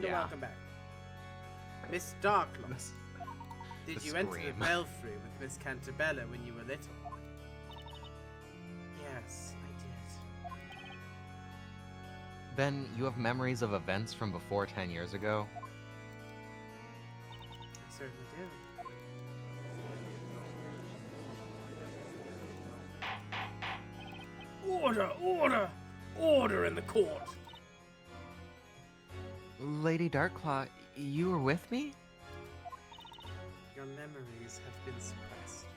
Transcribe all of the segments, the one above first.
and welcome back. Miss Darkloss, did you enter the belfry with Miss Cantabella when you were little? Yes, I did. Then you have memories of events from before 10 years ago? I certainly do. Order! Order! Order in the court! Lady Darkclaw, you were with me? Your memories have been suppressed.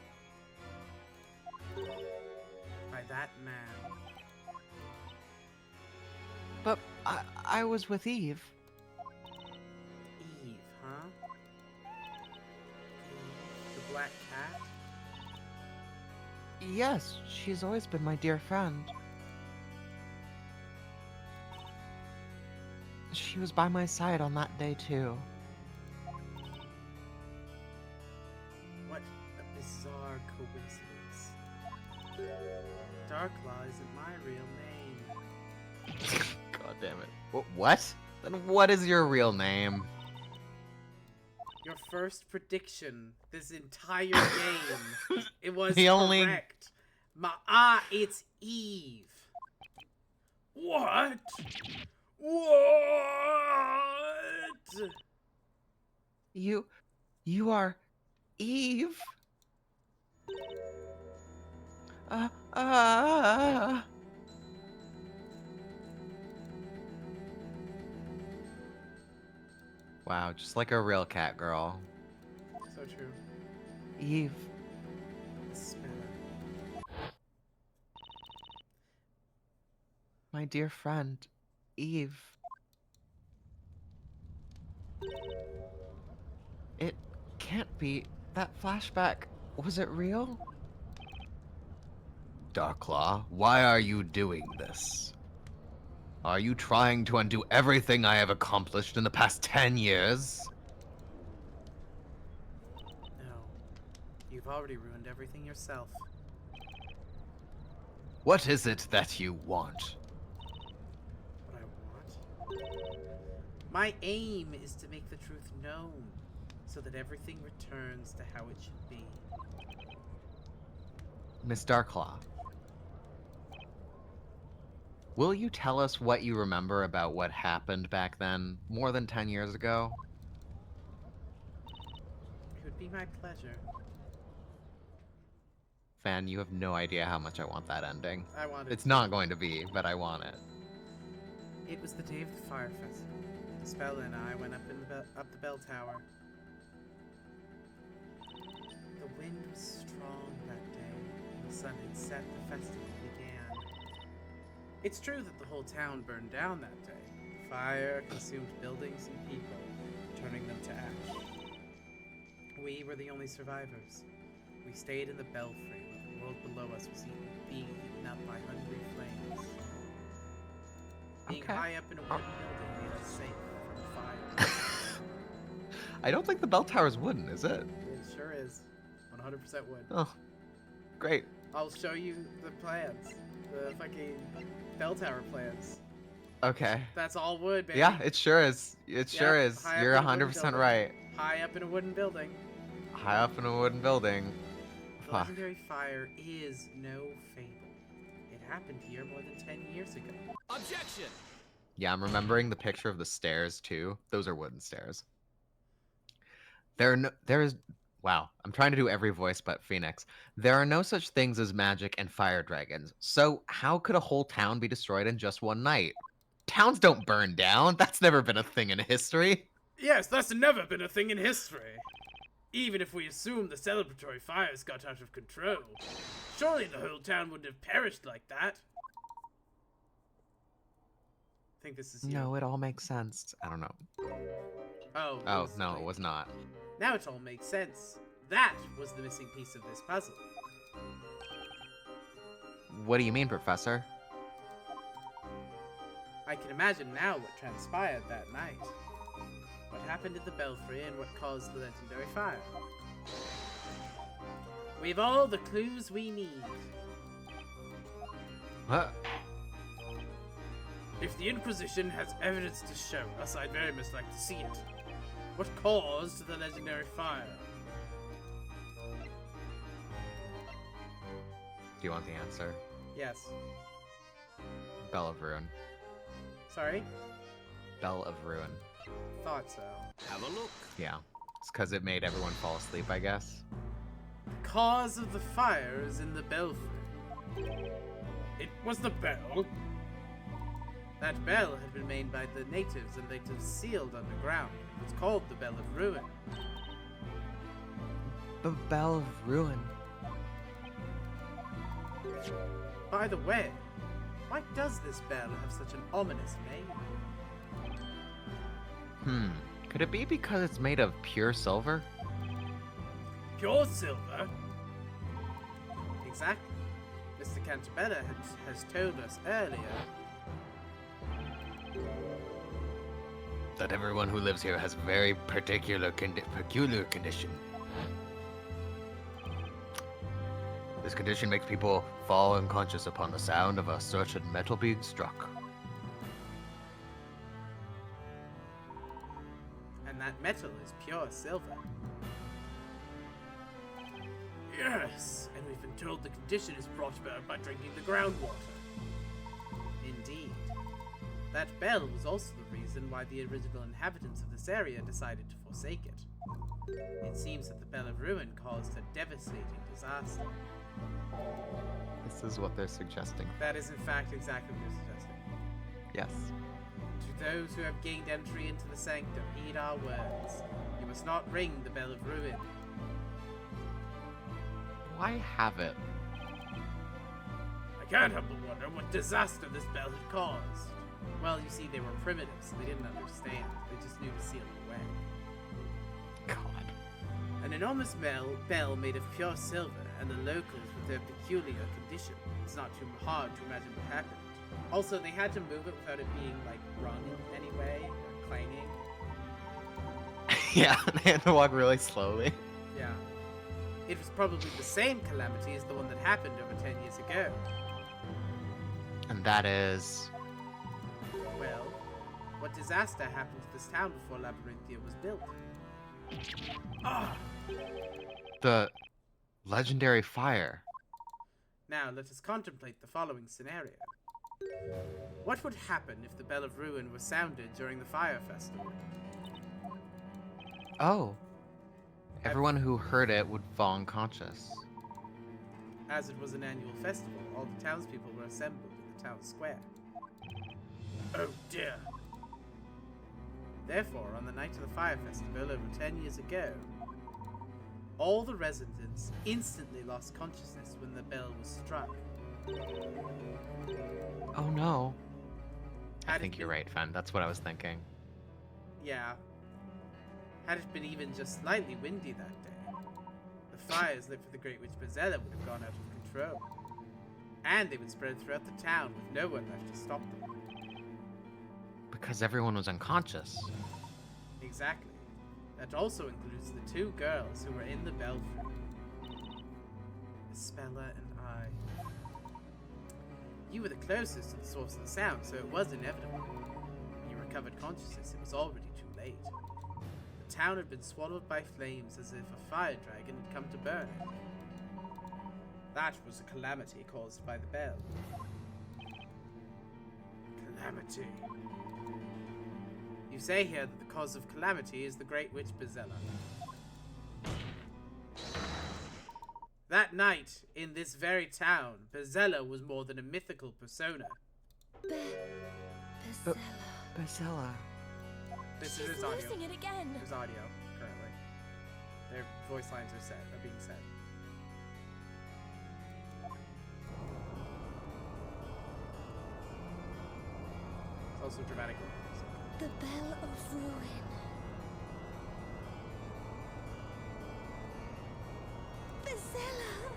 By that man. But I was with Eve. Eve, huh? The black cat? Yes, she's always been my dear friend. She was by my side on that day, too. What a bizarre coincidence. Darkclaw isn't my real name. God damn it. What? Then what is your real name? Your first prediction this entire game. It was correct. It's Eve. What? What? You are Eve? Wow, just like a real cat girl. So true. Eve. The smell. My dear friend, Eve. It can't be. That flashback, was it real? Darkclaw, why are you doing this? Are you trying to undo everything I have accomplished in the past 10 years? No. You've already ruined everything yourself. What is it that you want? What I want? My aim is to make the truth known, so that everything returns to how it should be. Miss Darkclaw, will you tell us what you remember about what happened back then, more than 10 years ago? It would be my pleasure. Fan, you have no idea how much I want that ending. I want it. It's not going to be, but I want it. It was the day of the fire festival. Spella and I went up the bell tower. The wind was strong that day, and the sun had set. The festival began. It's true that the whole town burned down that day. The fire consumed buildings and people, turning them to ash. We were the only survivors. We stayed in the belfry, while the world below us was being eaten up by hungry flames. Being high up in a wooden building made us safe from fire. I don't think the bell tower's wooden, is it? It sure is. 100% wood. Oh, great. I'll show you the plans. The fucking bell tower plans. Okay. That's all wood, baby. Yeah, it sure is. It sure is. You're 100% right. High up in a wooden building. High up in a wooden building. The legendary fire is no fable. It happened here more than 10 years ago. Objection! Yeah, I'm remembering the picture of the stairs too. Those are wooden stairs. Wow, I'm trying to do every voice but Phoenix. There are no such things as magic and fire dragons. So how could a whole town be destroyed in just one night? Towns don't burn down. That's never been a thing in history. Yes, that's never been a thing in history. Even if we assume the celebratory fires got out of control, surely the whole town wouldn't have perished like that. I think this is you. No, it all makes sense. I don't know. Oh, no, it was not. Now it all makes sense. That was the missing piece of this puzzle. What do you mean, Professor? I can imagine now what transpired that night. What happened at the belfry and what caused the legendary fire. We've all the clues we need. Huh? If the Inquisition has evidence to show us, I'd very much like to see it. What caused the legendary fire? Do you want the answer? Yes. Bell of Ruin. Sorry? Bell of Ruin. Thought so. Have a look. Yeah. It's because it made everyone fall asleep, I guess. The cause of the fire is in the belfry. It was the bell? That bell had been made by the natives and later sealed underground. It's called the Bell of Ruin. The Bell of Ruin. By the way, why does this bell have such an ominous name? Could it be because it's made of pure silver? Pure silver? Exactly. Mr. Cantabella has told us earlier That everyone who lives here has a very peculiar condition. This condition makes people fall unconscious upon the sound of a certain metal being struck. and that metal is pure silver. Yes, and we've been told the condition is brought about by drinking the groundwater. Indeed. That bell was also the reason why the original inhabitants of this area decided to forsake it. It seems that the Bell of Ruin caused a devastating disaster. This is what they're suggesting. That is in fact exactly what they're suggesting. Yes. To those who have gained entry into the sanctum, heed our words. You must not ring the Bell of Ruin. Why have it? I can't help but wonder what disaster this bell had caused. Well, you see, they were primitives, so they didn't understand. They just knew to seal it away. God. An enormous bell made of pure silver, and the locals with their peculiar condition. It's not too hard to imagine what happened. Also, they had to move it without it being, like, rung in any way, or clanging. Yeah, they had to walk really slowly. Yeah. It was probably the same calamity as the one that happened over 10 years ago. And that is... Well, what disaster happened to this town before Labyrinthia was built? Ah! the legendary fire. Now, let us contemplate the following scenario. What would happen if the Bell of Ruin was sounded during the Fire Festival? Oh. Everyone who heard it would fall unconscious. As it was an annual festival, all the townspeople were assembled in the town square. Oh dear. Therefore, on the night of the Fire Festival over 10 years ago, all the residents instantly lost consciousness when the bell was struck. Oh no. I Had it think you're been- right, Fen. That's what I was thinking. Yeah. Had it been even just slightly windy that day, the fires lit for the Great Witch Bezella would have gone out of control. And they would spread throughout the town with no one left to stop them. Because everyone was unconscious. Exactly. That also includes the two girls who were in the belfry. Espella and I. You were the closest to the source of the sound, so it was inevitable. When you recovered consciousness, it was already too late. The town had been swallowed by flames as if a fire dragon had come to burn it. That was a calamity caused by the bell. Calamity. You say here that the cause of calamity is the Great Witch Bezella. That night, in this very town, Bezella was more than a mythical persona. Bezella. Bezella. This She's is his audio. losing it again. There's audio, currently. Their voice lines are being said. It's also dramatic. The Bell of Ruin. Bezella.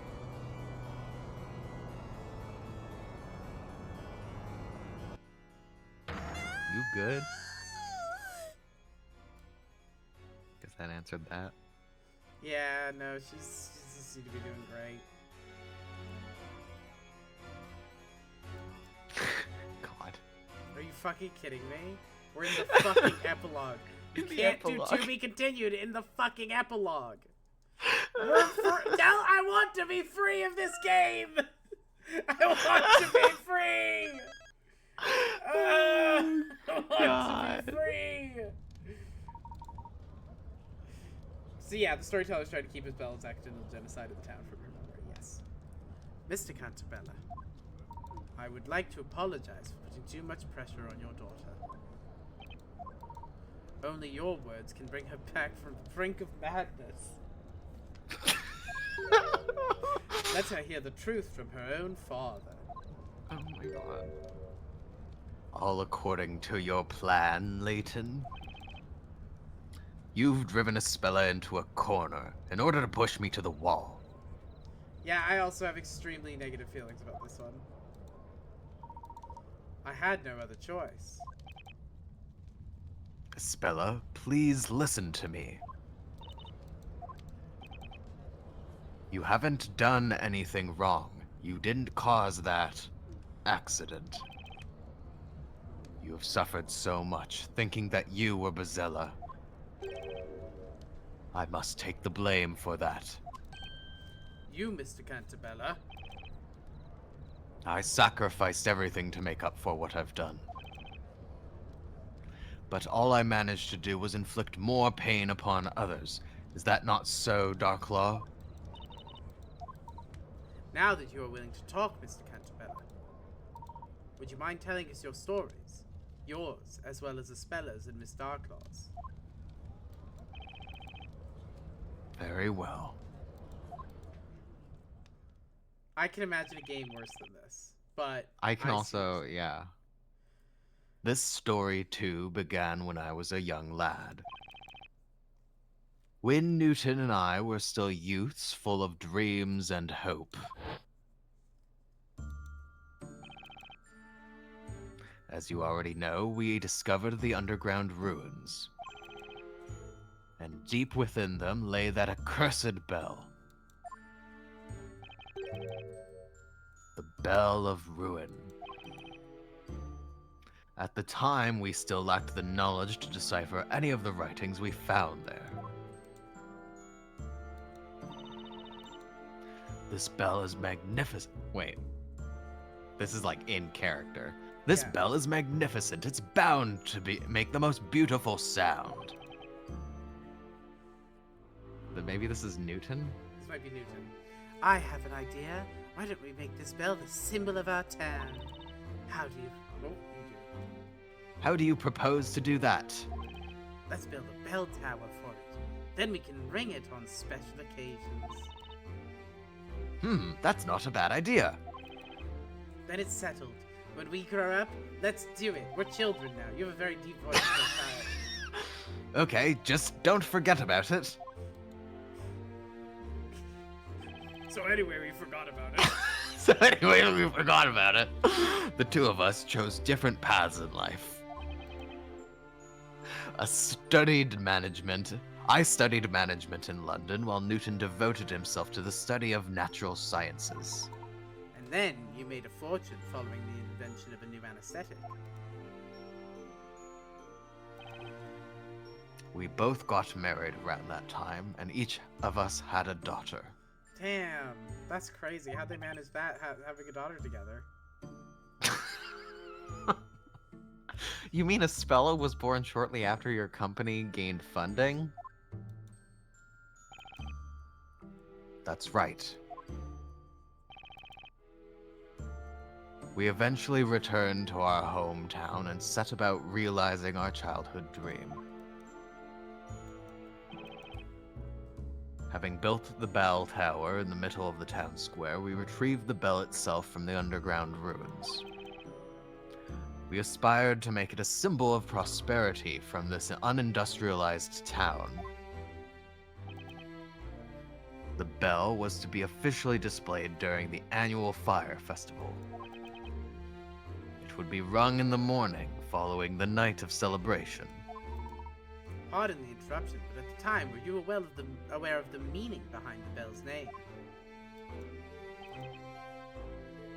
You good? Guess that answered that. Yeah, no, she doesn't seem to be doing great. God. Are you fucking kidding me? We're in the fucking epilogue. You In the can't epilogue. do to be continued in the fucking epilogue. I want to be free of this game. I want to be free. I want to be free. So yeah, the storyteller's trying to keep his bells acting in the genocide of the town from her memory. Yes, Mr. Cantabella, I would like to apologize for putting too much pressure on your daughter. Only your words can bring her back from the brink of madness. Let her hear the truth from her own father. Oh my god. All according to your plan, Layton. You've driven Espella into a corner in order to push me to the wall. Yeah, I also have extremely negative feelings about this one. I had no other choice. Espella, please listen to me. You haven't done anything wrong. You didn't cause that accident. You have suffered so much, thinking that you were Bazella. I must take the blame for that. You, Mr. Cantabella. I sacrificed everything to make up for what I've done. But all I managed to do was inflict more pain upon others. Is that not so, Darklaw? Now that you are willing to talk, Mr. Cantabella, would you mind telling us your stories? Yours, as well as Espella's and Miss Darklaw's. Very well. I can imagine a game worse than this, but I can also, see. yeah. This story, too, began when I was a young lad. When Newton and I were still youths full of dreams and hope. As you already know, we discovered the underground ruins. And deep within them lay that accursed bell. The Bell of Ruin. At the time, we still lacked the knowledge to decipher any of the writings we found there. This bell is magnificent. Wait. This is like in character. This Yeah. bell is magnificent. It's bound to make the most beautiful sound. But maybe this is Newton? This might be Newton. I have an idea. Why don't we make this bell the symbol of our town? How do you... Oh, you do. How do you propose to do that? Let's build a bell tower for it. Then we can ring it on special occasions. That's not a bad idea. Then it's settled. When we grow up, let's do it. We're children now. You have a very deep voice for a child. Okay, just don't forget about it. So anyway, we forgot about it. So anyway, we forgot about it. The two of us chose different paths in life. I studied management in London, while Newton devoted himself to the study of natural sciences. And then you made a fortune following the invention of a new anesthetic. We both got married around that time, and each of us had a daughter. Damn, that's crazy. How'd they manage that, having a daughter together? You mean Espella was born shortly after your company gained funding? That's right. We eventually returned to our hometown and set about realizing our childhood dream. Having built the bell tower in the middle of the town square, we retrieved the bell itself from the underground ruins. We aspired to make it a symbol of prosperity from this unindustrialized town. The bell was to be officially displayed during the annual fire festival. It would be rung in the morning following the night of celebration. Pardon the interruption, but at the time, were you aware of the meaning behind the bell's name?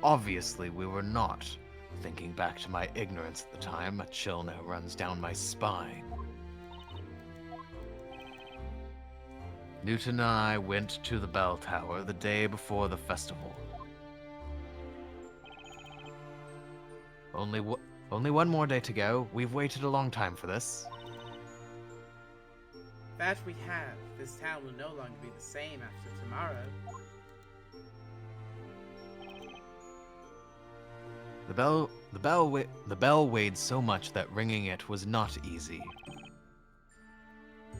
Obviously, we were not. Thinking back to my ignorance at the time, a chill now runs down my spine. Newton and I went to the bell tower the day before the festival. Only one more day to go. We've waited a long time for this. That we have. This town will no longer be the same after tomorrow. The bell weighed so much that ringing it was not easy.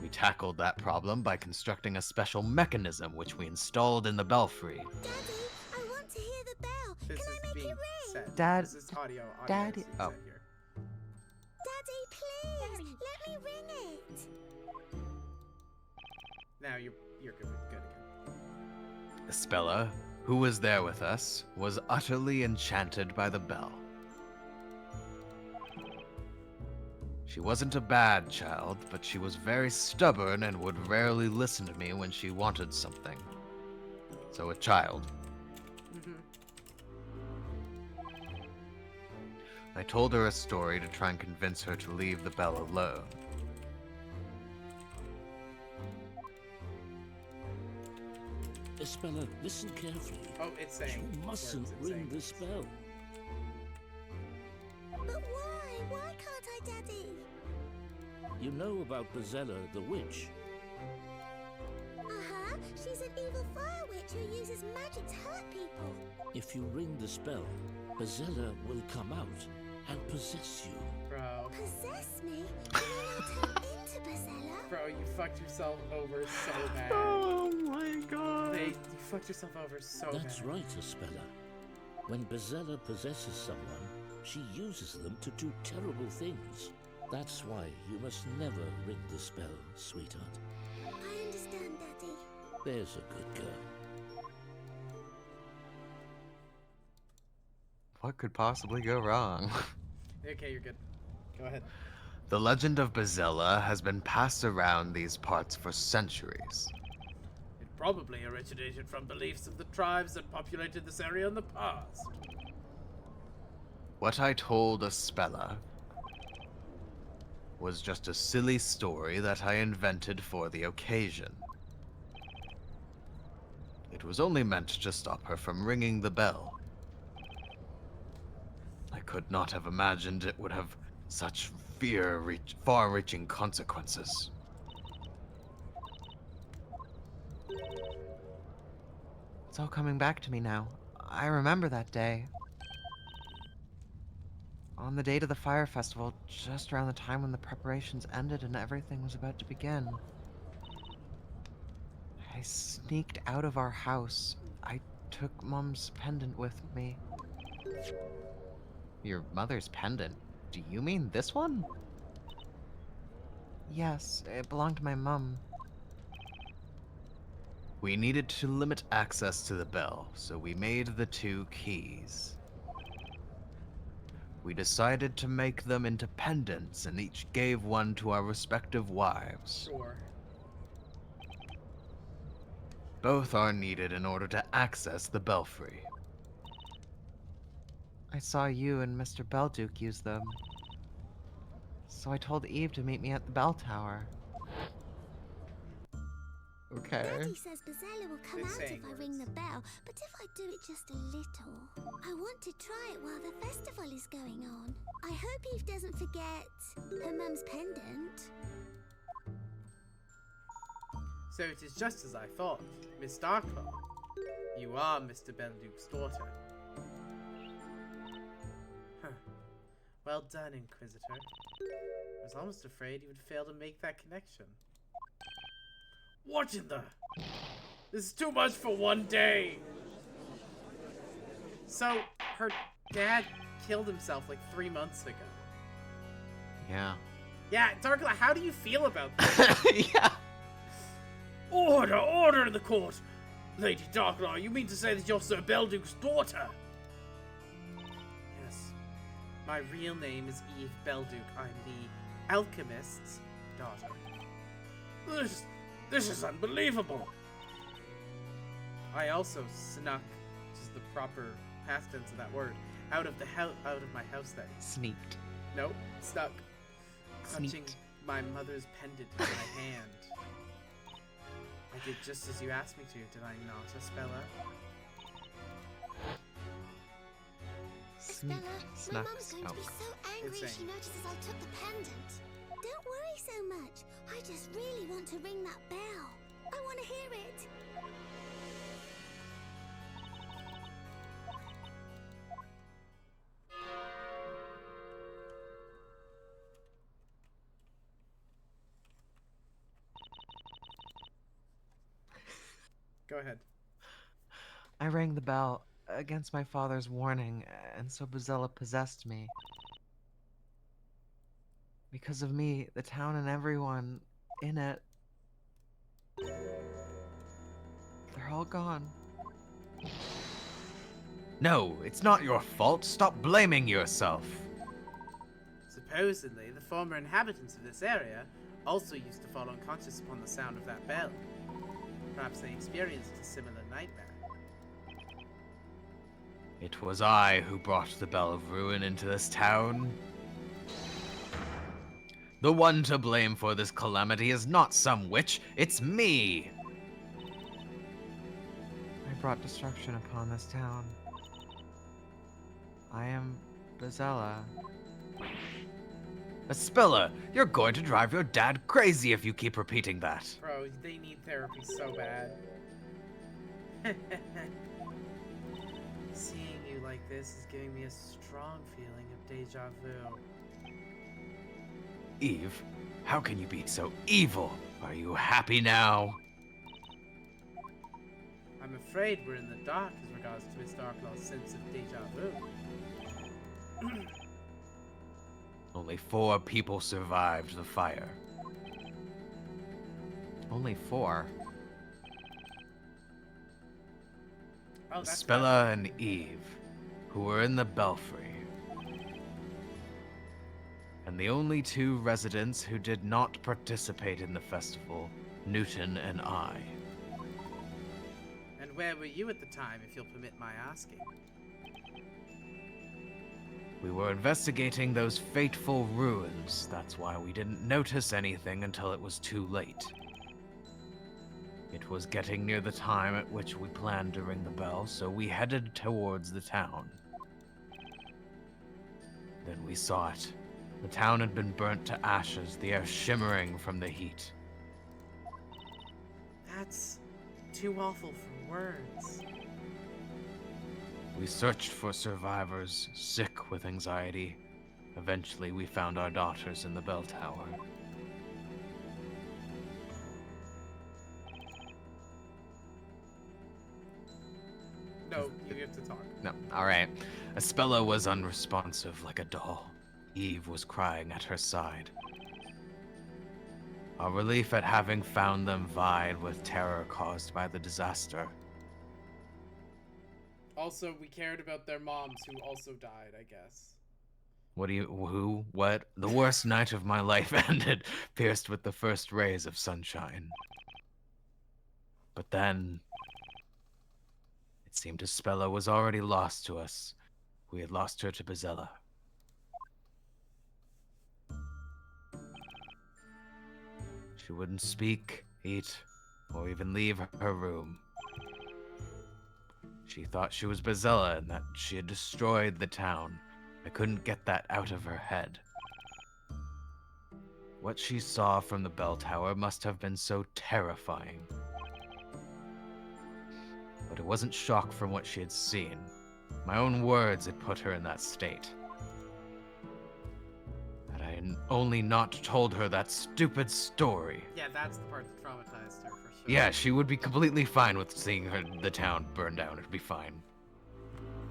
We tackled that problem by constructing a special mechanism which we installed in the belfry. Daddy, I want to hear the bell. This Can is I make being it ring? said. Dad- This is audio. Daddy- is being oh. said here. Daddy, please, let me ring it. Now you're good again. Spella, who was there with us, was utterly enchanted by the bell. She wasn't a bad child, but she was very stubborn and would rarely listen to me when she wanted something. So a child. I told her a story to try and convince her to leave the bell alone. Espella, listen carefully. Oh, it's saying. You mustn't words, it's ring saying. this bell. But why? Why can't I, Daddy? You know about Bezella the witch. Uh-huh. She's an evil fire witch who uses magic to hurt people. If you ring this bell, Bezella will come out and possess you. Bro. Possess me? You mean I'll turn into Bezella? Bro, you fucked yourself over so bad. Oh my god. You fucked yourself over so bad. That's right, Espella. When Bezella possesses someone, she uses them to do terrible things. That's why you must never ring this bell, sweetheart. I understand, Daddy. There's a good girl. What could possibly go wrong? Okay, you're good. Go ahead. The legend of Bezella has been passed around these parts for centuries. It probably originated from beliefs of the tribes that populated this area in the past. What I told Espella was just a silly story that I invented for the occasion. It was only meant to stop her from ringing the bell. I could not have imagined it would have such far-reaching consequences. It's all coming back to me now. I remember that day. On the date of the fire festival, just around the time when the preparations ended and everything was about to begin. I sneaked out of our house. I took Mom's pendant with me. Your mother's pendant? Do you mean this one? Yes, it belonged to my mum. We needed to limit access to the bell, so we made the two keys. We decided to make them into pendants and each gave one to our respective wives. Sure. Both are needed in order to access the belfry. I saw you and Mr. Belduke use them. So I told Eve to meet me at the bell tower. Okay. Daddy says Bezella will come It's out if saying I ring words. the bell, but if I do it just a little. I want to try it while the festival is going on. I hope Eve doesn't forget her mum's pendant. So it is just as I thought. Miss Darklaw, you are Mr. Belduke's daughter. Huh. Well done, Inquisitor. I was almost afraid you would fail to make that connection. What in the... This is too much for one day! So, her dad killed himself like 3 months ago. Yeah. Yeah, Darkla, how do you feel about this? Yeah. Order! Order in the court! Lady Darklaw, you mean to say that you're Sir Belduke's daughter? Yes. My real name is Eve Belduke. I'm the alchemist's daughter. This is unbelievable! I also snuck, which is the proper past tense of that word, Out of my house then. Sneaked. Nope, stuck. Clutching Sneaked. my mother's pendant in my hand. I did just as you asked me to, did I not, Espella? Sneak, Estella, my snuck, mum's going to be snook. so angry if she Insane. notices I took the pendant. Don't worry so much. I just really want to ring that bell. I want to hear it. Go ahead. I rang the bell against my father's warning, and so Brazilla possessed me. Because of me, the town and everyone in it, they're all gone. No, it's not your fault. Stop blaming yourself. Supposedly, the former inhabitants of this area also used to fall unconscious upon the sound of that bell. Perhaps they experienced a similar nightmare. It was I who brought the Bell of Ruin into this town. The one to blame for this calamity is not some witch, it's me! I brought destruction upon this town. I am Bezella. Espella, you're going to drive your dad crazy if you keep repeating that. Bro, they need therapy so bad. Seeing you like this is giving me a strong feeling of deja vu. Eve, how can you be so evil? Are you happy now? I'm afraid we're in the dark as regards to Miss Darklaw's sense of deja vu. Only 4 people survived the fire. Only 4? Oh, that's Spella and Eve, who were in the belfry. And the only 2 residents who did not participate in the festival, Newton and I. And where were you at the time, if you'll permit my asking? We were investigating those fateful ruins. That's why we didn't notice anything until it was too late. It was getting near the time at which we planned to ring the bell, so we headed towards the town. Then we saw it. The town had been burnt to ashes, the air shimmering from the heat. That's too awful for words. We searched for survivors, sick with anxiety. Eventually, we found our daughters in the bell tower. No, you get to talk. No, alright. Espella was unresponsive like a doll. Eve was crying at her side. Our relief at having found them vied with terror caused by the disaster. Also, we cared about their moms who also died, I guess. What? The worst night of my life ended, pierced with the first rays of sunshine. But then, it seemed Espella was already lost to us. We had lost her to Bezella. She wouldn't speak, eat, or even leave her room. She thought she was Bezella and that she had destroyed the town. I couldn't get that out of her head. What she saw from the bell tower must have been so terrifying. But it wasn't shock from what she had seen. My own words had put her in that state. Had I only not told her that stupid story. Yeah, that's the part that traumatized her for sure. Yeah, she would be completely fine with seeing the town burn down. It'd be fine.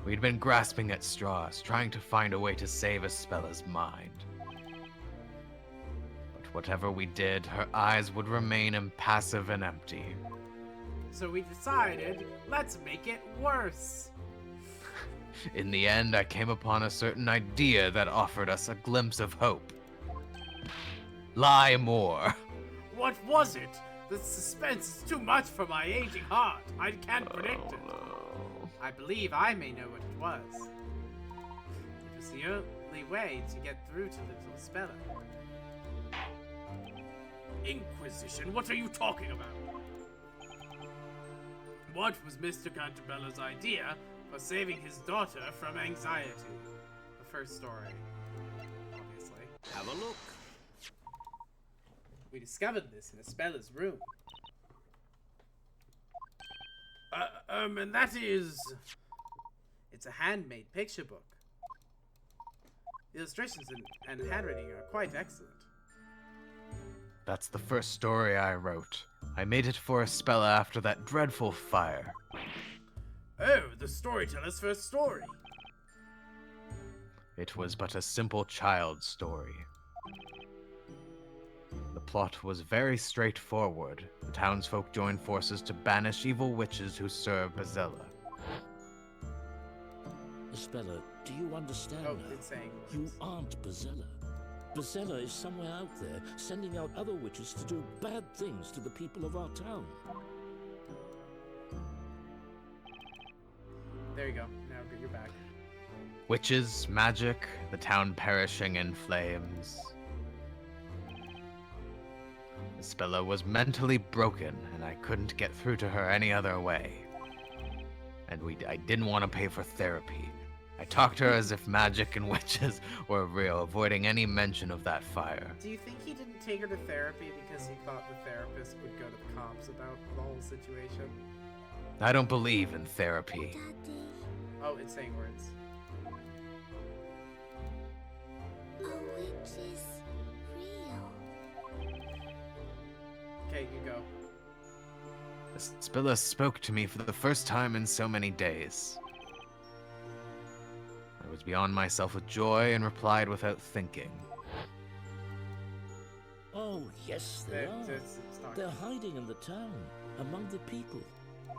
We'd been grasping at straws, trying to find a way to save Espella's mind. But whatever we did, her eyes would remain impassive and empty. So we decided, let's make it worse. In the end, I came upon a certain idea that offered us a glimpse of hope. Lie more. What was it? The suspense is too much for my aging heart. I can't predict it. Oh, I believe I may know what it was. the only way to get through to little Speller. Inquisition? What are you talking about? What was Mr. Cantabella's idea for saving his daughter from anxiety? The first story, obviously. Have a look. We discovered this in Espeller's room. And that is... It's a handmade picture book. The illustrations and handwriting are quite excellent. That's the first story I wrote. I made it for Espella after that dreadful fire. Oh, the storyteller's first story. It was but a simple child's story. The plot was very straightforward. The townsfolk joined forces to banish evil witches who serve Bazella. Espella, do you understand Oh, now? it's saying You words. aren't Bazella. Bazella is somewhere out there, sending out other witches to do bad things to the people of our town. There you go. Now you're back. Witches, magic, the town perishing in flames. Espella was mentally broken, and I couldn't get through to her any other way. And I didn't want to pay for therapy. I talked to her as if magic and witches were real, avoiding any mention of that fire. Do you think he didn't take her to therapy because he thought the therapist would go to the cops about the whole situation? I don't believe in therapy. Daddy, Oh, it's saying words. a witch is real. Okay, you go. Espella spoke to me for the first time in so many days. I was beyond myself with joy and replied without thinking. Oh, yes, they are. It's not. They're hiding in the town, among the people.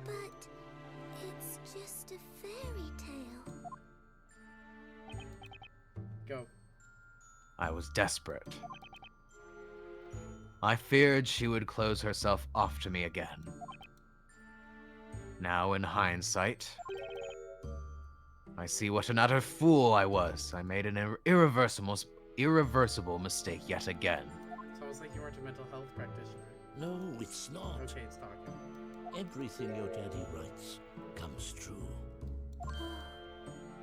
But it's just a fairy tale. Go. I was desperate. I feared she would close herself off to me again. Now, in hindsight, I see what an utter fool I was. I made an irreversible mistake yet again. It's almost like you weren't a mental health practitioner. No, it's not. Okay, it's talking. Everything your daddy writes comes true.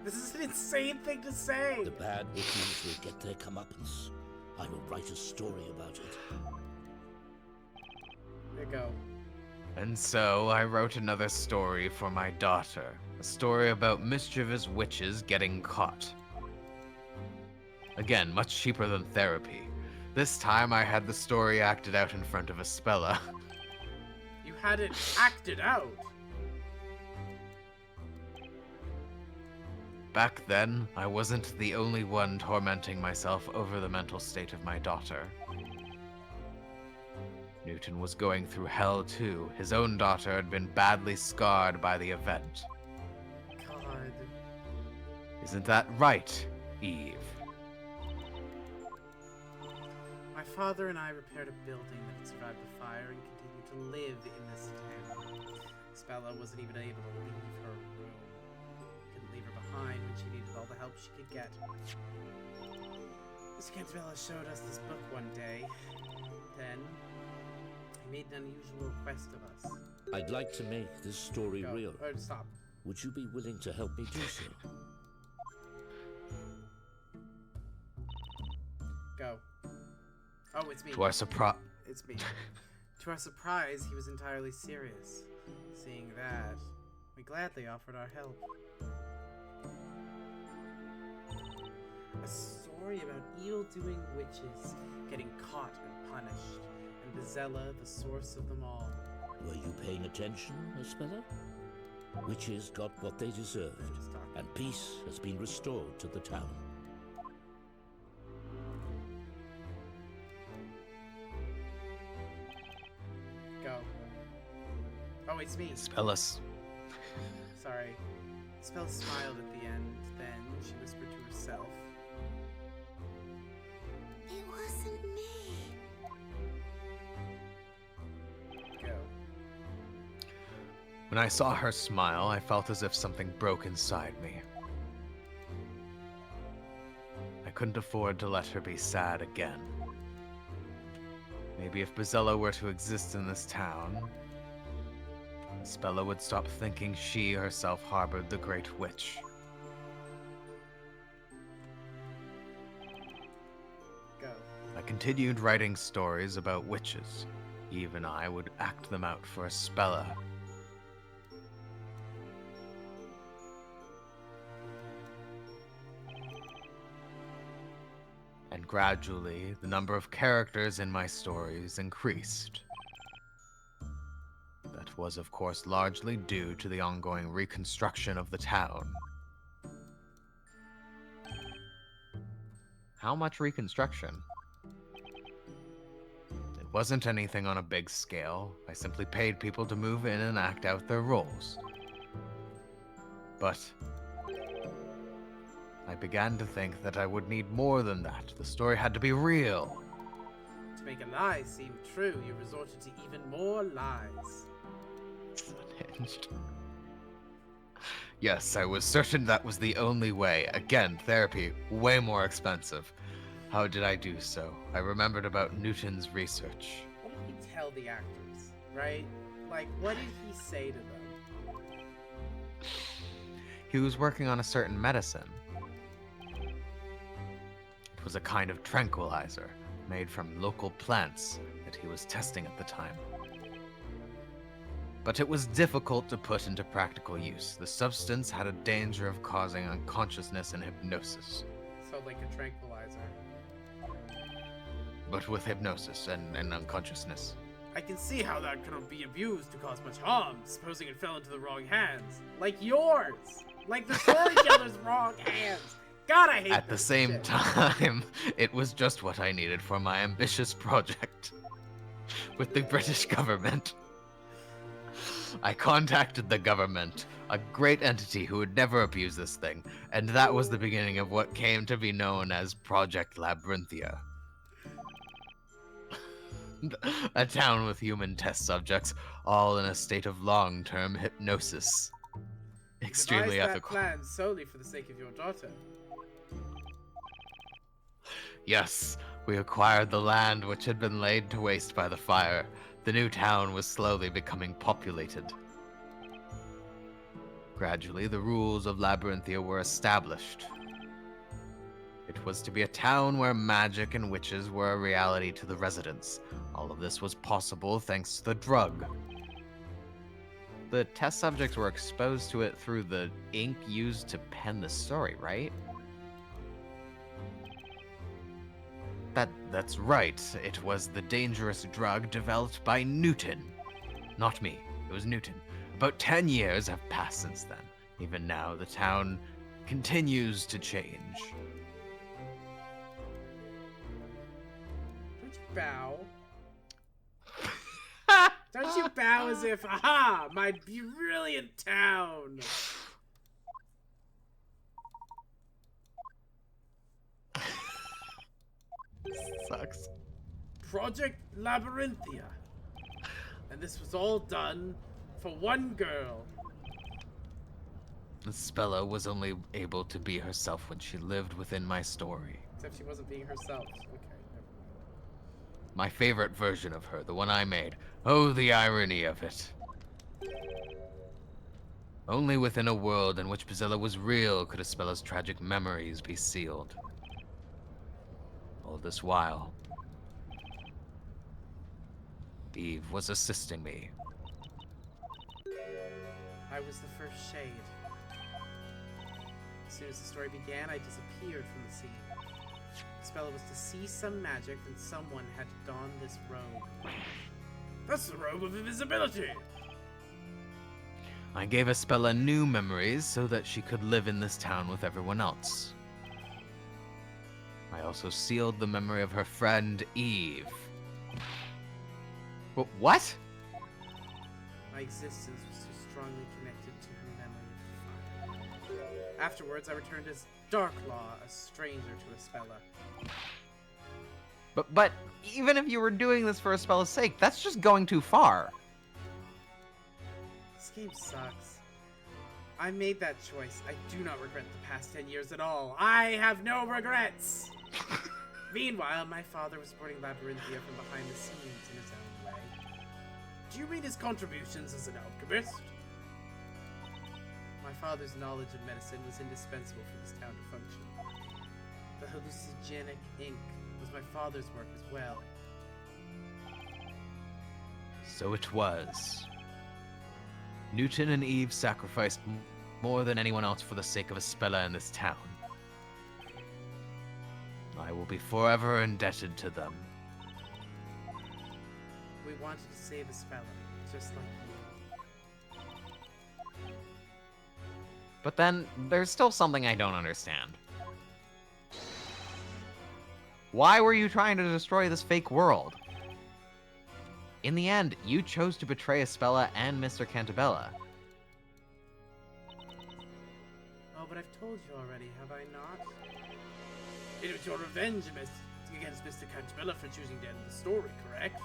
This is an insane thing to say! The bad witches will get their comeuppance. I will write a story about it. There you go. And so I wrote another story for my daughter. A story about mischievous witches getting caught. Again, much cheaper than therapy. This time I had the story acted out in front of Espella. You had it acted out! Back then, I wasn't the only one tormenting myself over the mental state of my daughter. Newton was going through hell too. His own daughter had been badly scarred by the event. God. Isn't that right, Eve? My father and I repaired a building that had survived the fire and continued to live in this town. Spella wasn't even able to leave her room. Couldn't leave her behind when she needed all the help she could get. Mr. Cantabella showed us this book one day. Then, he made an unusual request of us. I'd like to make this story Go. real. Or stop. Would you be willing to help me do so? Go. Oh, it's me. To our surprise, It's me. To our surprise, he was entirely serious. Seeing that, we gladly offered our help. A story about evil-doing witches getting caught and punished, and Bazella the source of them all. Were you paying attention, Espella? Witches got what they deserved, Just talking. and peace has been restored to the town. Go. Oh, it's me. Spellus. Sorry. Spell smiled at the end, then she whispered to herself. It wasn't me. Go. When I saw her smile, I felt as if something broke inside me. couldn't afford to let her be sad again. Maybe if Brazella were to exist in this town, Spella would stop thinking she herself harbored the Great Witch. Go. I continued writing stories about witches. Eve and I would act them out for Spella. And gradually, the number of characters in my stories increased. That was, of course, largely due to the ongoing reconstruction of the town. How much reconstruction? It wasn't anything on a big scale. I simply paid people to move in and act out their roles. But I began to think that I would need more than that. The story had to be real. To make a lie seem true, you resorted to even more lies. Unhinged. Yes, I was certain that was the only way. Again, therapy, way more expensive. How did I do so? I remembered about Newton's research. What did he tell the actors, right? Like, what did he say to them? He was working on a certain medicine. It was a kind of tranquilizer made from local plants that he was testing at the time. But it was difficult to put into practical use. The substance had a danger of causing unconsciousness and hypnosis. So, like a tranquilizer. But with hypnosis and unconsciousness. I can see how that cannot be abused to cause much harm, supposing it fell into the wrong hands. Like yours! Like the storyteller's wrong hands! God, I hate At the this same shit. time, it was just what I needed for my ambitious project. With the British government. I contacted the government, a great entity who would never abuse this thing, and that was the beginning of what came to be known as Project Labyrinthia. A town with human test subjects, all in a state of long-term hypnosis. Extremely Devised ethical. that plan solely for the sake of your daughter. Yes, we acquired the land which had been laid to waste by the fire. The new town was slowly becoming populated. Gradually, the rules of Labyrinthia were established. It was to be a town where magic and witches were a reality to the residents. All of this was possible thanks to the drug. The test subjects were exposed to it through the ink used to pen the story, right? That's right. It was the dangerous drug developed by Newton. Not me. It was Newton. About 10 years have passed since then. Even now, the town continues to change. Don't you bow? Don't you bow as if, aha, my brilliant town! Sucks. Project Labyrinthia. And this was all done for one girl. Spella was only able to be herself when she lived within my story. Except she wasn't being herself. Okay, never mind. My favorite version of her, the one I made. Oh, the irony of it. Only within a world in which Brazilla was real could Spella's tragic memories be sealed. All this while, Eve was assisting me. I was the first shade. As soon as the story began, I disappeared from the scene. Spella was to see some magic, and someone had to don this robe. That's the robe of invisibility! I gave Spella new memories so that she could live in this town with everyone else. I also sealed the memory of her friend, Eve. What? My existence was too strongly connected to her memory of fire. Afterwards, I returned as Darklaw, a stranger to Spella. But even if you were doing this for Spella's sake, that's just going too far. This game sucks. I made that choice. I do not regret the past 10 years at all. I have no regrets! Meanwhile, my father was supporting Labyrinthia from behind the scenes in his own way. Do you read his contributions as an alchemist? My father's knowledge of medicine was indispensable for this town to function. The hallucinogenic ink was my father's work as well. So it was. Newton and Eve sacrificed more than anyone else for the sake of a speller in this town. I will be forever indebted to them. We wanted to save a speller, just like you. But then, there's still something I don't understand. Why were you trying to destroy this fake world? In the end, you chose to betray Espella and Mr. Cantabella. Oh, but I've told you already, have I not? It was your revenge against Mr. Cantabella for choosing to end the story, correct?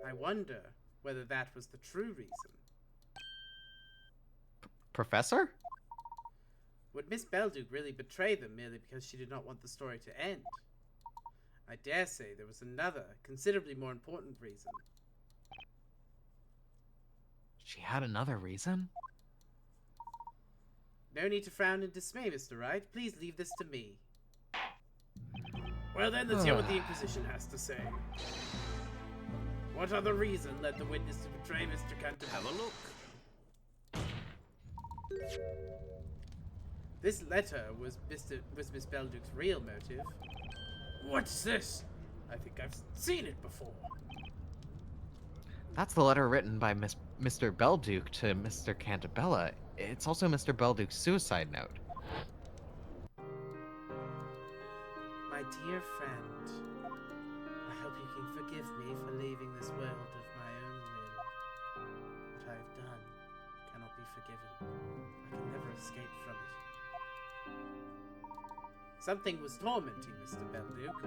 I wonder whether that was the true reason. Professor? Would Miss Belduke really betray them merely because she did not want the story to end? I dare say there was another, considerably more important reason. She had another reason? No need to frown in dismay, Mr. Wright. Please leave this to me. Well then, let's hear what the Inquisition has to say. What other reason led the witness to betray Mr. Cantabella? Have a look. This letter was Miss Belduke's real motive. What's this? I think I've seen it before. That's the letter written by Mr. Belduke to Mr. Cantabella. It's also Mr. Belduke's suicide note. My dear friend, I hope you can forgive me for leaving this world of my own will. What I have done cannot be forgiven. I can never escape from it. Something was tormenting Mr. Belduke.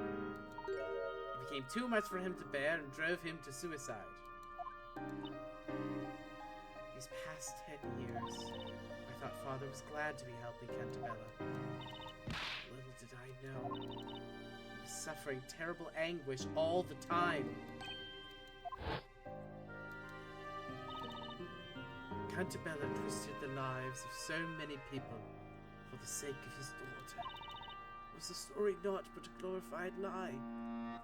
It became too much for him to bear and drove him to suicide. These past 10 years, I thought Father was glad to be helping Cantabella. Little did I know, he was suffering terrible anguish all the time. Cantabella twisted the lives of so many people for the sake of his daughter. Was the story not but a glorified lie,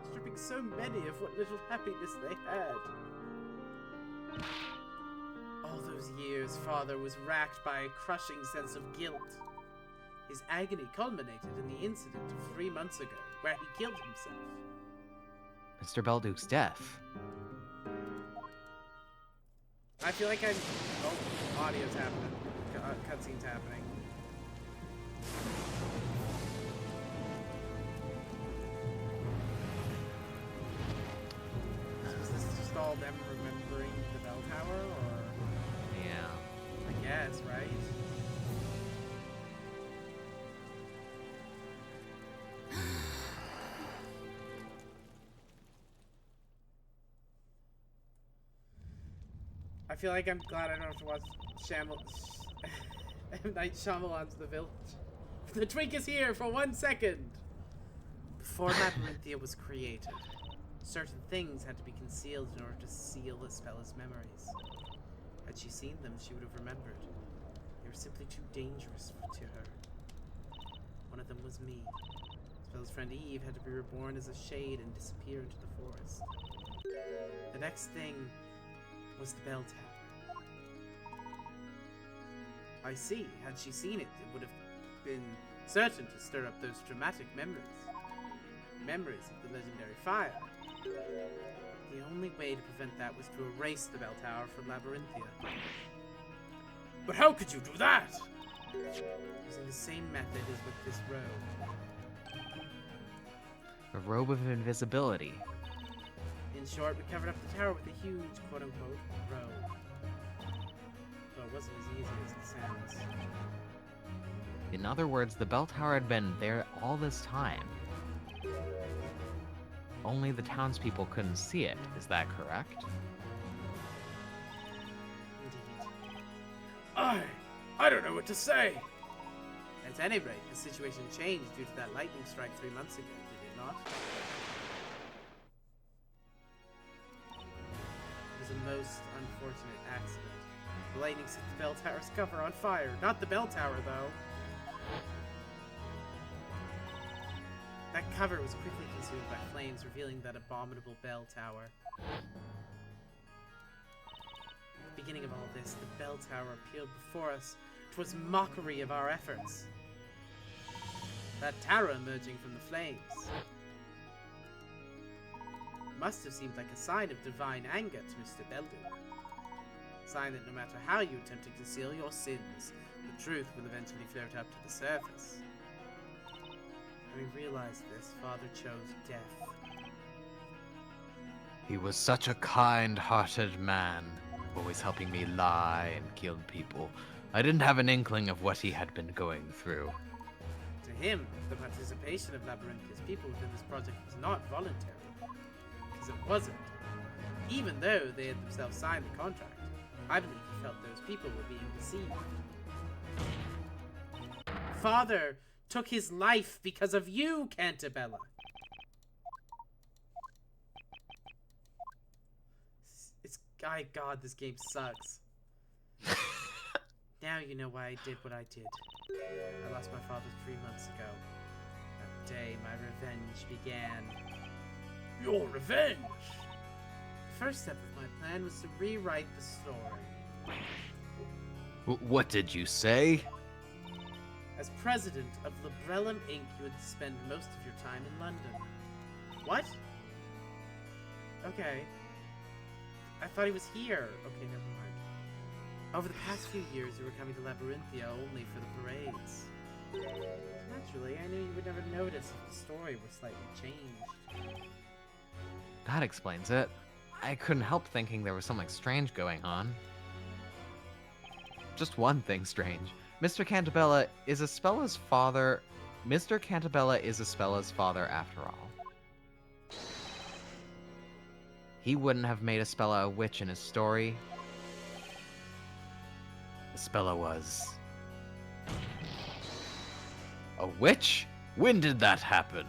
stripping so many of what little happiness they had? All those years, Father was racked by a crushing sense of guilt. His agony culminated in the incident of 3 months ago, where he killed himself. Mr. Belduke's death. I feel like I'm... Oh, audio's happening. Cutscene's happening. Is this just all them remembering the bell tower, or... Yeah. I guess, right? I feel like I'm glad I don't have to watch M. Night Shyamalan's The Village. The twink is here for 1 second! Before Labyrinthia was created, certain things had to be concealed in order to seal Espella's memories. Had she seen them, she would have remembered. They were simply too dangerous to her. One of them was me. Espella's friend Eve had to be reborn as a shade and disappear into the forest. The next thing was the bell tower. I see. Had she seen it, it would have been certain to stir up those dramatic memories. Memories of the legendary fire. The only way to prevent that was to erase the bell tower from Labyrinthia. But how could you do that? Using the same method as with this robe. A robe of invisibility. In short, we covered up the tower with a huge, quote-unquote, robe. Though it wasn't as easy as it sounds. In other words, the bell tower had been there all this time. Only the townspeople couldn't see it. Is that correct? Indeed. I don't know what to say. At any rate, the situation changed due to that lightning strike 3 months ago, did it not? It was a most unfortunate accident. The lightning set the bell tower's cover on fire. Not the bell tower, though. That cover was quickly consumed by flames, revealing that abominable bell tower. At the beginning of all this, the bell tower appeared before us. 'Twas mockery of our efforts. That tower emerging from the flames must have seemed like a sign of divine anger to Mr. Belduke. A sign that no matter how you attempt to conceal your sins, the truth will eventually float up to the surface. When we realized this, Father chose death. He was such a kind-hearted man, always helping me lie and kill people. I didn't have an inkling of what he had been going through. To him, the participation of Labyrinthia's people within this project was not voluntary. Because it wasn't. Even though they had themselves signed the contract, I believe he felt those people were being deceived. Father took his life because of you, Cantabella. God, this game sucks. Now you know why I did what I did. I lost my father 3 months ago. That day, my revenge began. Your revenge? The first step of my plan was to rewrite the story. What did you say? As president of Librellum Inc., you would spend most of your time in London. What? Okay. I thought he was here. Okay, never mind. Over the past few years, you were coming to Labyrinthia only for the parades. Naturally, I knew you would never notice if the story were slightly changed. That explains it. I couldn't help thinking there was something strange going on. Just one thing strange. Mr. Cantabella is Espella's father. Mr. Cantabella is Espella's father after all. He wouldn't have made Espella a witch in his story. Espella was... a witch? When did that happen?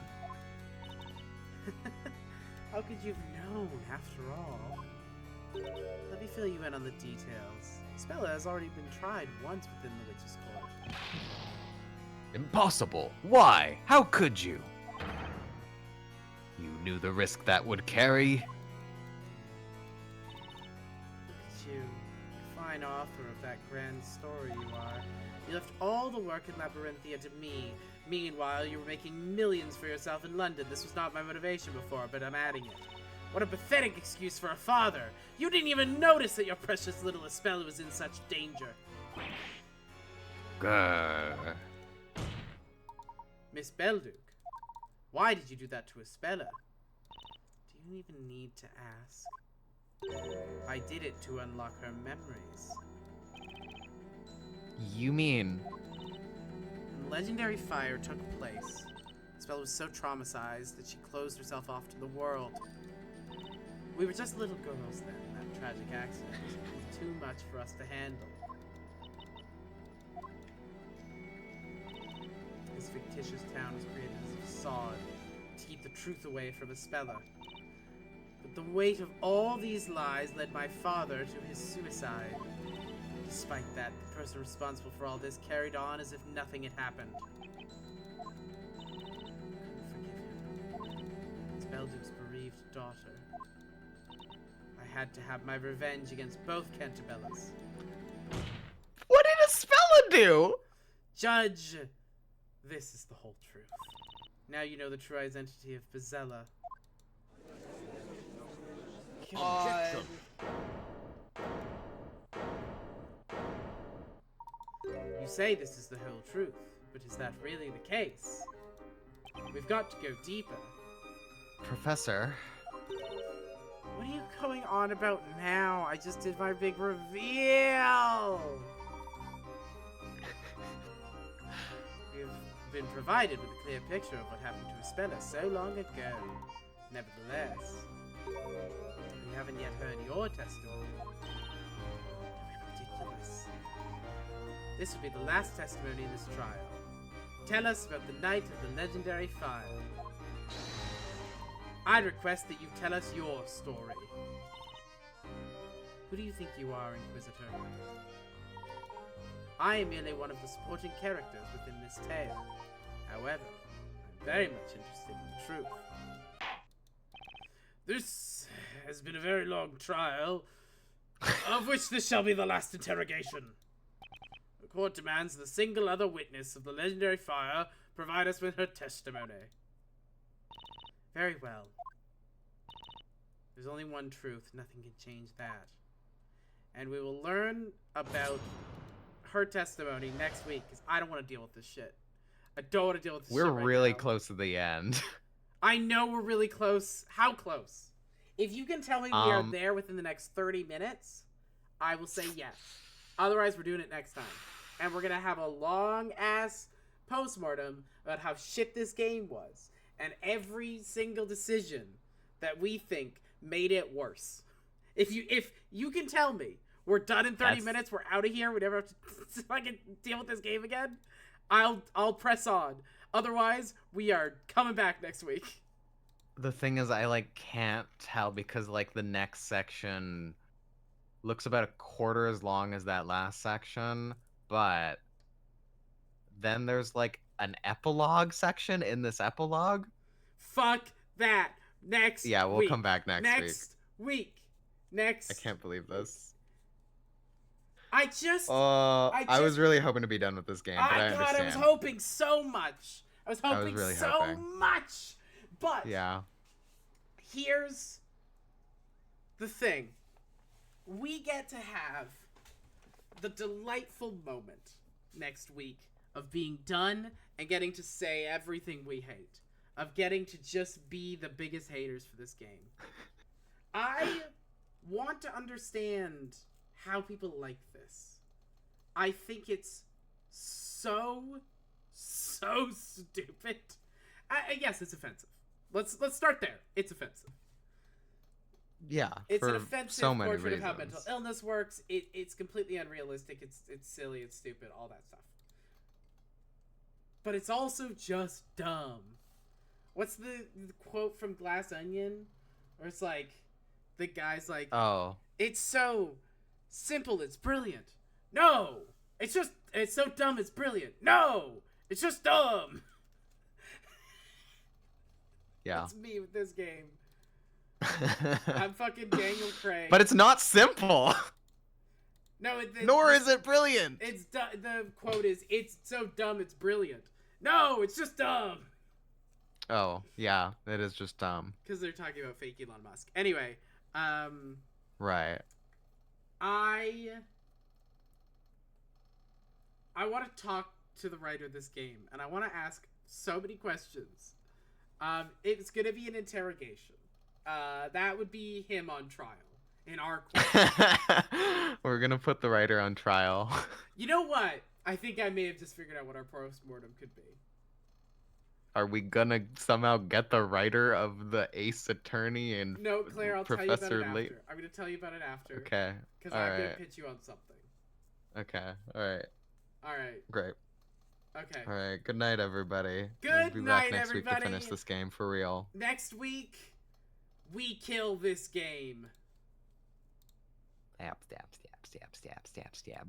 How could you have known, after all? Let me fill you in on the details. Espella has already been tried once within the Witch's Court. Impossible. Why? How could you? You knew the risk that would carry. Look at you, fine author of that grand story you are. You left all the work in Labyrinthia to me. Meanwhile, you were making millions for yourself in London. This was not my motivation before, but I'm adding it. What a pathetic excuse for a father! You didn't even notice that your precious little Espella was in such danger. Grr. Miss Belduke, why did you do that to Espella? Do you even need to ask? I did it to unlock her memories. You mean... When legendary fire took place, Espella was so traumatized that she closed herself off to the world. We were just little girls then, in that tragic accident. It was too much for us to handle. This fictitious town was created as a facade to keep the truth away from Espella. But the weight of all these lies led my father to his suicide. Despite that, the person responsible for all this carried on as if nothing had happened. I couldn't forgive him. It's Belduke's bereaved daughter. I had to have my revenge against both Cantabellas. What did Espella do? Judge! This is the whole truth. Now you know the true identity of Bezella. Objection. You say this is the whole truth, but is that really the case? We've got to go deeper. Professor... What are you going on about now? I just did my big reveal! We've been provided with a clear picture of what happened to Espella so long ago. Nevertheless, we haven't yet heard your testimony. Don't be ridiculous. This will be the last testimony in this trial. Tell us about the night of the legendary fire. I request that you tell us your story. Who do you think you are, Inquisitor? I am merely one of the supporting characters within this tale. However, I'm very much interested in the truth. This has been a very long trial, of which this shall be the last interrogation. The court demands the single other witness of the legendary fire provide us with her testimony. Very well. There's only one truth. Nothing can change that. And we will learn about her testimony next week, because I don't want to deal with this shit. I don't want to deal with this shit We're right really now. close to the end. I know we're really close. How close? If you can tell me we are there within the next 30 minutes, I will say yes. Otherwise, we're doing it next time. And we're going to have a long-ass postmortem about how shit this game was. And every single decision that we think made it worse. If you can tell me we're done in 30 minutes, we're out of here, we never have to fucking deal with this game again, I'll press on. Otherwise, we are coming back next week. The thing is, I can't tell because the next section looks about a quarter as long as that last section, but then there's an epilogue section in this epilogue. Fuck that. Next Yeah, we'll week. come back next week. Next. I can't believe this. I was really hoping to be done with this game, but I understand. I was hoping so much. I was hoping really so hoping. much. But Yeah. here's the thing. We get to have the delightful moment next week of being done and getting to say everything we hate. Of getting to just be the biggest haters for this game. I want to understand how people like this. I think it's so stupid. Yes, it's offensive. Let's start there. It's offensive. Yeah, It's for an offensive so many portrait reasons. of how mental illness works. It's completely unrealistic. It's silly. It's stupid. All that stuff. But it's also just dumb. What's the quote from Glass Onion? Where it's the guy's Oh. It's so simple, it's brilliant. No! It's so dumb, it's brilliant. No! It's just dumb! Yeah. That's me with this game. I'm fucking Daniel Craig. But it's not simple. No, Nor is it brilliant. It's the quote is, it's so dumb, it's brilliant. No, it's just dumb! Oh, yeah, it is just dumb. Because they're talking about fake Elon Musk. Anyway, Right. I want to talk to the writer of this game, and I want to ask so many questions. It's going to be an interrogation. That would be him on trial in our court. We're gonna put the writer on trial. You know what? I think I may have just figured out what our postmortem could be. Are we gonna somehow get the writer of the Ace Attorney and No, Claire, I'll tell you about it after. Layton? I'm going to tell you about it after. Okay. Because I'm going to pitch you on something. Okay. All right. All right. Great. Okay. All right. Good night, everybody. Good we'll be night, back next week to everybody. finish this game for real. Next week, we kill this game. Stab, stab, stab, stab, stab, stab, stab.